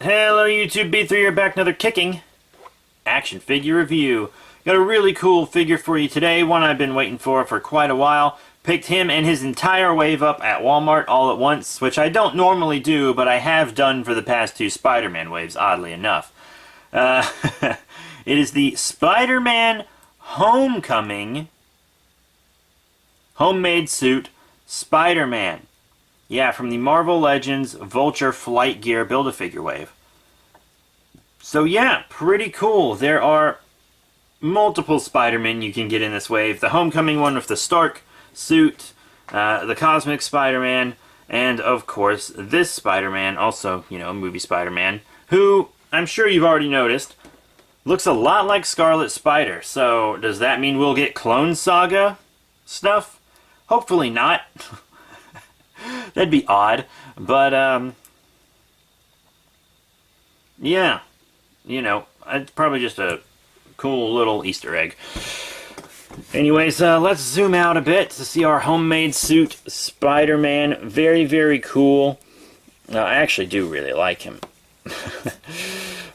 Hello YouTube, B3 here, back another kicking action figure review. Got a really cool figure for you today, one I've been waiting for quite a while. Picked him and his entire wave up at Walmart all at once, which I don't normally do, but I have done for the past two Spider-Man waves, oddly enough. It is the Spider-Man Homecoming homemade suit Spider-Man. Yeah, from the Marvel Legends Vulture Flight Gear Build-A-Figure wave. So yeah, pretty cool. There are multiple Spider-Men you can get in this wave. The Homecoming one with the Stark suit, the Cosmic Spider-Man, and of course this Spider-Man, also, you know, movie Spider-Man, who, I'm sure you've already noticed, looks a lot like Scarlet Spider. So does that mean we'll get Clone Saga stuff? Hopefully not. That'd be odd, but, yeah, you know, it's probably just a cool little Easter egg. Anyways, let's zoom out a bit to see our homemade suit, Spider-Man. Very, very cool. I actually do really like him.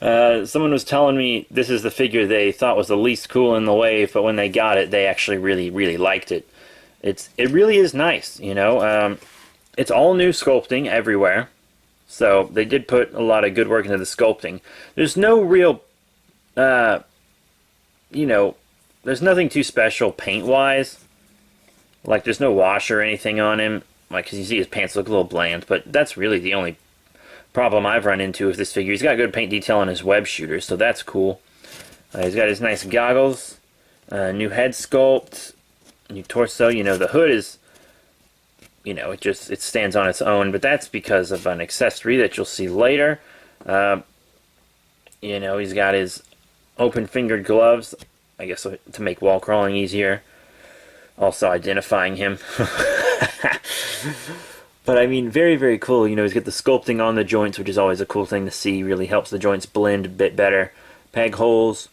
Someone was telling me this is the figure they thought was the least cool in the wave, but when they got it, they actually really, really liked it. It really is nice, you know. It's all new sculpting everywhere, so they did put a lot of good work into the sculpting. There's no real, you know, there's nothing too special paint-wise. Like, there's no wash or anything on him. Like, because you see his pants look a little bland, but that's really the only problem I've run into with this figure. He's got good paint detail on his web shooters, so that's cool. He's got his nice goggles, new head sculpt, new torso. You know, the hood is, you know, it stands on its own, but that's because of an accessory that you'll see later. You know, he's got his open-fingered gloves, I guess to make wall crawling easier. Also identifying him. But I mean, very, very cool. You know, he's got the sculpting on the joints, which is always a cool thing to see. Really helps the joints blend a bit better. Peg holes.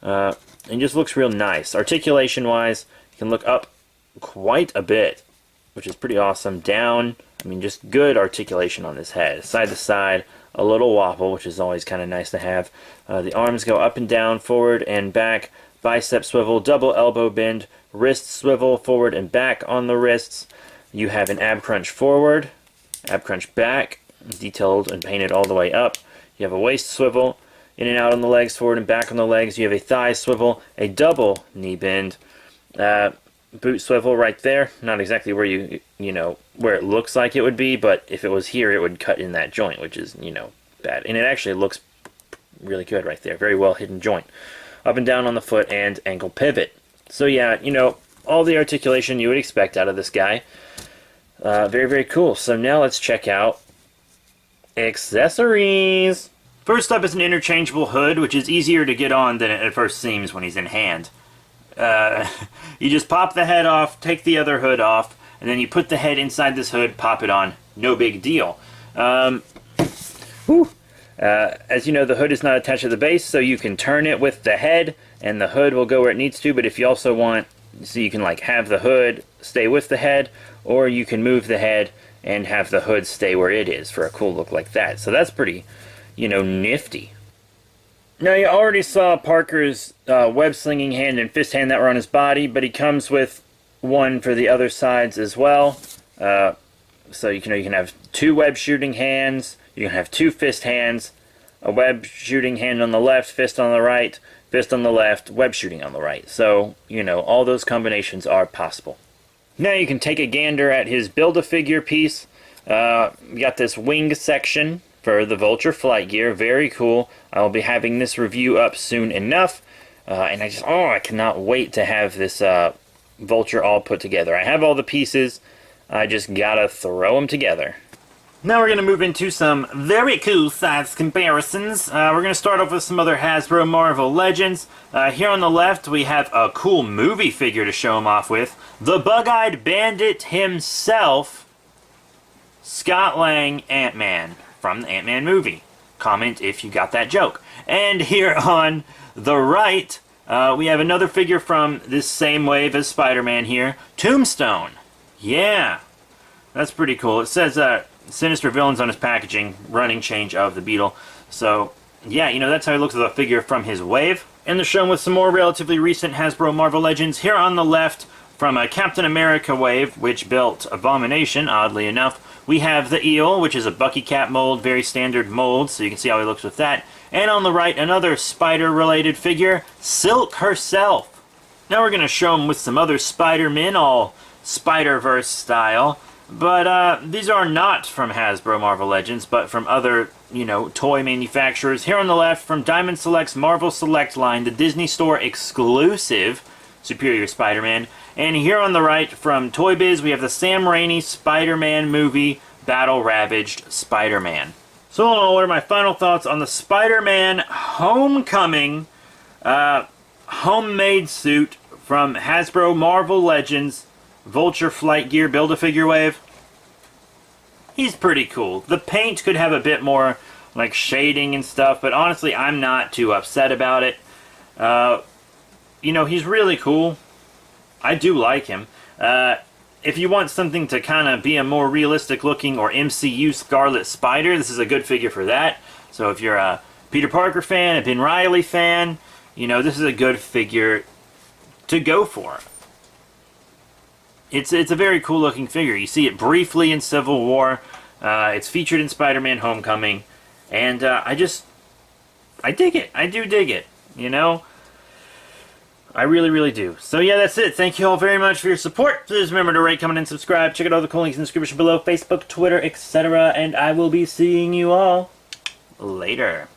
And just looks real nice. Articulation-wise, you can look up quite a bit, which is pretty awesome. Down, I mean, just good articulation on his head. Side to side, a little wobble, which is always kind of nice to have. The arms go up and down, forward and back. Bicep swivel, double elbow bend, wrist swivel, forward and back on the wrists. You have an ab crunch forward, ab crunch back, detailed and painted all the way up. You have a waist swivel, in and out on the legs, forward and back on the legs. You have a thigh swivel, a double knee bend, boot swivel right there. Not exactly where you know, where it looks like it would be, but if it was here, it would cut in that joint, which is, you know, bad. And it actually looks really good right there. Very well hidden joint. Up and down on the foot and ankle pivot. So yeah, you know, all the articulation you would expect out of this guy. Very, very cool. So now let's check out accessories. First up is an interchangeable hood, which is easier to get on than it at first seems when he's in hand. You just pop the head off, take the other hood off, and then you put the head inside this hood, pop it on. No big deal. As you know, the hood is not attached to the base, so you can turn it with the head, and the hood will go where it needs to, but if you also want, so you can like have the hood stay with the head, or you can move the head and have the hood stay where it is for a cool look like that. So that's pretty, you know, nifty. Now, you already saw Parker's web-slinging hand and fist hand that were on his body, but he comes with one for the other sides as well. So you can have two web-shooting hands, you can have two fist hands, a web-shooting hand on the left, fist on the right, fist on the left, web-shooting on the right. So, you know, all those combinations are possible. Now you can take a gander at his Build-A-Figure piece. You got this wing section for the Vulture Flight Gear. Very cool. I will be having this review up soon enough. And I cannot wait to have this Vulture all put together. I have all the pieces. I just gotta throw them together. Now we're going to move into some very cool size comparisons. We're going to start off with some other Hasbro Marvel Legends. Here on the left we have a cool movie figure to show him off with. The Bug-Eyed Bandit himself, Scott Lang Ant-Man from the Ant-Man movie. Comment if you got that joke. And here on the right, we have another figure from this same wave as Spider-Man here, Tombstone. Yeah, that's pretty cool. It says sinister villains on his packaging, running change of the Beetle. So, yeah, you know, that's how he looks as a figure from his wave. And they're shown with some more relatively recent Hasbro Marvel Legends. Here on the left, from a Captain America wave, which built Abomination, oddly enough, we have the Eel, which is a Bucky Cap mold, very standard mold, so you can see how he looks with that. And on the right, another Spider-related figure, Silk herself. Now we're going to show him with some other Spider-Men, all Spider-Verse style. But these are not from Hasbro Marvel Legends, but from other, you know, toy manufacturers. Here on the left, from Diamond Select's Marvel Select line, the Disney Store exclusive Superior Spider-Man. And here on the right, from Toy Biz, we have the Sam Raimi Spider-Man movie, Battle Ravaged Spider-Man. So all in all, what are my final thoughts on the Spider-Man Homecoming homemade suit from Hasbro Marvel Legends Vulture Flight Gear Build-A-Figure wave? He's pretty cool. The paint could have a bit more like shading and stuff, but honestly, I'm not too upset about it. You know, he's really cool. I do like him. If you want something to kind of be a more realistic looking or MCU Scarlet Spider, this is a good figure for that. So if you're a Peter Parker fan, a Ben Reilly fan, you know, this is a good figure to go for. It's a very cool looking figure. You see it briefly in Civil War. It's featured in Spider-Man Homecoming. And I dig it. I do dig it, you know? I really, really do. So yeah, that's it. Thank you all very much for your support. Please remember to rate, comment, and subscribe. Check out all the cool links in the description below. Facebook, Twitter, etc. And I will be seeing you all later.